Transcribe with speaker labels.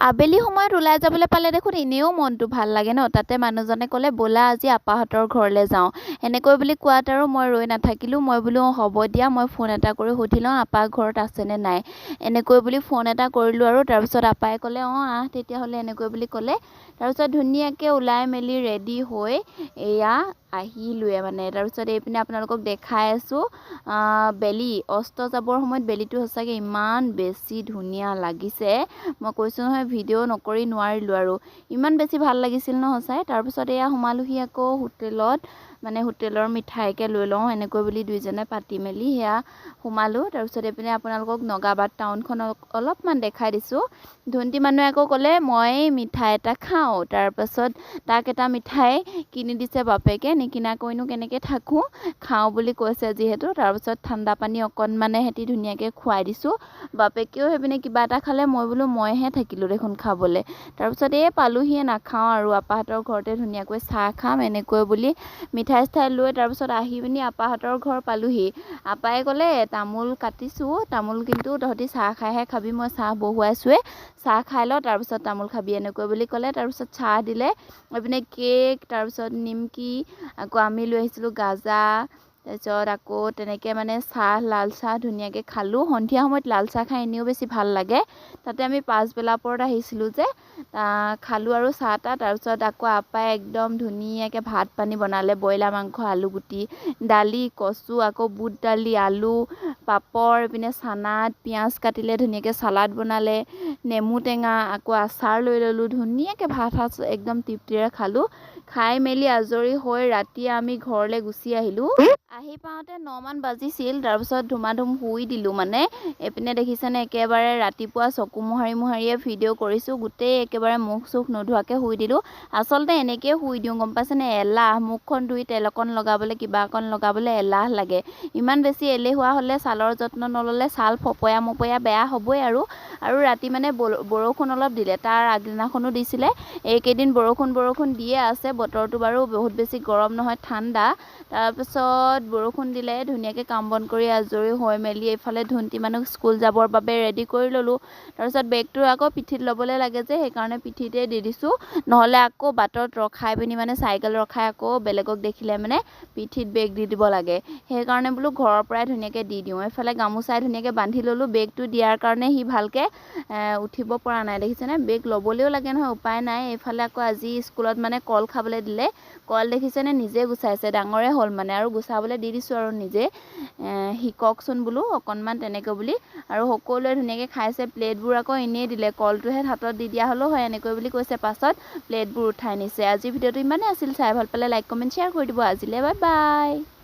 Speaker 1: আবেলি সময়ত ওলাই যাবলৈ পালে দেখোন এনেও মনটো ভাল লাগে ন। তাতে মানুহজনে ক'লে ব'লা আজি আপাহঁতৰ ঘৰলৈ যাওঁ। এনেকৈ বুলি কোৱাত আৰু মই ৰৈ নাথাকিলোঁ। মই বোলো হ'ব দিয়া, মই ফোন এটা কৰি সুধি লওঁ আপা ঘৰত আছেনে নাই। এনেকৈ বুলি ফোন এটা কৰিলোঁ আৰু তাৰপিছত আপাই ক'লে আহ তেতিয়াহ'লে এনেকৈ বুলি ক'লে। তাৰপিছত ধুনীয়াকৈ ওলাই মেলি ৰেডি হৈ এয়া আহিলোৱে মানে। তাৰপিছত এইপিনে আপোনালোকক দেখাই আছোঁ বেলি অস্ত যাবৰ সময়ত বেলিটো সঁচাকৈ ইমান বেছি ধুনীয়া লাগিছে। মই কৈছোঁ নহয় ভিডিঅ' নকৰি নোৱাৰিলোঁ আৰু ইমান বেছি ভাল লাগিছিল ন সঁচাই। তাৰপিছত এয়া সোমালোহি আকৌ হোটেলত, মানে হোটেলৰ মিঠাইকে লৈ লওঁ এনেকৈ বুলি দুইজনে পাতি মেলি সেয়া সোমালোঁ। তাৰপিছত এইপিনে আপোনালোকক নগাবাদ টাউনখন অলপমান দেখাই দিছোঁ। ধুনটি মানুহে আকৌ ক'লে মই মিঠাই এটা খাওঁ। তাৰপাছত তাক এটা মিঠাই কিনি দিছে বাপেকে, নিকিনাকৈনো কেনেকৈ থাকোঁ, খাওঁ বুলি কৈছে যিহেতু। তাৰপিছত ঠাণ্ডা পানী অকণমানে সিহঁতি ধুনীয়াকৈ খুৱাই দিছোঁ। বাপেকেও সেইপিনে কিবা এটা খালে, মই বোলো মইহে থাকিলোঁ দেখোন খাবলৈ। তাৰপিছত এই পালোহিয়ে, নাখাওঁ আৰু আপাহঁতৰ ঘৰতে ধুনীয়াকৈ চাহ খাম এনেকৈ বুলি মিঠাই চিঠাই লৈ তাৰপিছত আহি পিনি আপাহঁতৰ ঘৰ পালোহি। আপাই ক'লে তামোল কাটিছোঁ, তামোল কিন্তু তহঁতি চাহ খাইহে খাবি, মই চাহ বহুৱাইছোৱে, চাহ খাই ল তাৰপিছত তামোল খাবি এনেকৈ বুলি ক'লে। তাৰপিছত চাহ দিলে, এইপিনে কেক, তাৰপিছত নিমকি, আকৌ আমি লৈ আহিছিলোঁ গাজা, তাৰপিছত আকৌ তেনেকৈ মানে চাহ, লাল চাহ ধুনীয়াকৈ খালোঁ। সন্ধিয়া সময়ত লাল চাহ খাই এনেও বেছি ভাল লাগে। তাতে আমি পাছবেলা পৰত আহিছিলোঁ যে খালোঁ আৰু চাহ তাহ। তাৰপিছত আকৌ আপাই একদম ধুনীয়াকৈ ভাত পানী বনালে, ব্ৰইলাৰ মাংস, আলু গুটি, দালি, কচু, আকৌ বুট দালি, আলু, পাপৰ, এইপিনে চানাত পিঁয়াজ কাটিলে, ধুনীয়াকৈ চালাড বনালে, নেমু টেঙা, আকৌ আচাৰ লৈ ল'লোঁ। ধুনীয়াকৈ ভাত সাজ একদম তৃপ্তিৰে খালোঁ। খাই মেলি আজৰি হৈ ৰাতি আমি ঘৰলৈ গুচি আহিলোঁ। আহি পাওঁতে 9 মান বাজিছিল। তাৰপিছত ধুমাধুম শুই দিলোঁ মানে। এইপিনে দেখিছেনে একেবাৰে ৰাতিপুৱা চকু মোহাৰিয়ে ভিডিঅ' কৰিছোঁ। গোটেই একেবাৰে মুখ চুখ নোধোৱাকৈ শুই দিলোঁ। আচলতে এনেকৈয়ে শুই দিওঁ গম পাইছেনে, এলাহ, মুখখন ধুই তেল অকণ লগাবলৈ, কিবা অকণ লগাবলৈ এলাহ লাগে। ইমান বেছি এলেহুৱা হ'লে ছালৰ যত্ন নল'লে ছাল ফপয়া মপয়া বেয়া হ'বই আৰু ৰাতি মানে বৰষুণ অলপ দিলে, তাৰ আগদিনাখনো দিছিলে। এইকেইদিন বৰষুণ দিয়ে আছে। বতৰটো বাৰু বহুত বেছি গৰম নহয়, ঠাণ্ডা। তাৰপিছত বৰষুণ দিলে, ধুনীয়াকৈ কাম বন কৰি আজৰি হৈ মেলি এইফালে ধুনটি মানুহ স্কুল যাবৰ বাবে ৰেডি কৰি ল'লোঁ। তাৰপিছত বেগটো আকৌ পিঠিত ল'বলৈ লাগে যে, সেইকাৰণে পিঠিতে দি দিছোঁ। নহ'লে আকৌ বাটত ৰখাই পিনি মানে চাইকেল ৰখাই আকৌ বেলেগক দেখিলে মানে পিঠিত বেগ দি দিব লাগে। সেইকাৰণে বোলো ঘৰৰ পৰাই ধুনীয়াকৈ দি দিওঁ। এইফালে গামোচাই ধুনীয়াকৈ বান্ধি ল'লোঁ। বেগটো দিয়াৰ কাৰণে সি ভালকৈ উঠিব পৰা নাই দেখিছেনে। বেগ ল'বলৈও লাগে নহয়, উপায় নাই। এইফালে আকৌ আজি স্কুলত মানে কল খাবলৈ দিলে। কল দেখিছেনে নিজে গুচাইছে, ডাঙৰে হ'ল মানে, আৰু গুচাবলৈ দি দিছোঁ আৰু নিজে শিককচোন বোলো অকণমান তেনেকৈ বুলি। আৰু সকলোৱে ধুনীয়াকৈ খাইছে। প্লেটবোৰ আকৌ এনেই দিলে, কলটোহে হাতত দি দিয়া হ'লেও হয় এনেকৈ বুলি কৈছে। পাছত প্লেটবোৰ উঠাই নিছে। আজিৰ ভিডিঅ'টো ইমানেই আছিল। চাই ভাল পালে লাইক কমেণ্ট শ্বেয়াৰ কৰি দিব। আজিলৈ বাই বাই।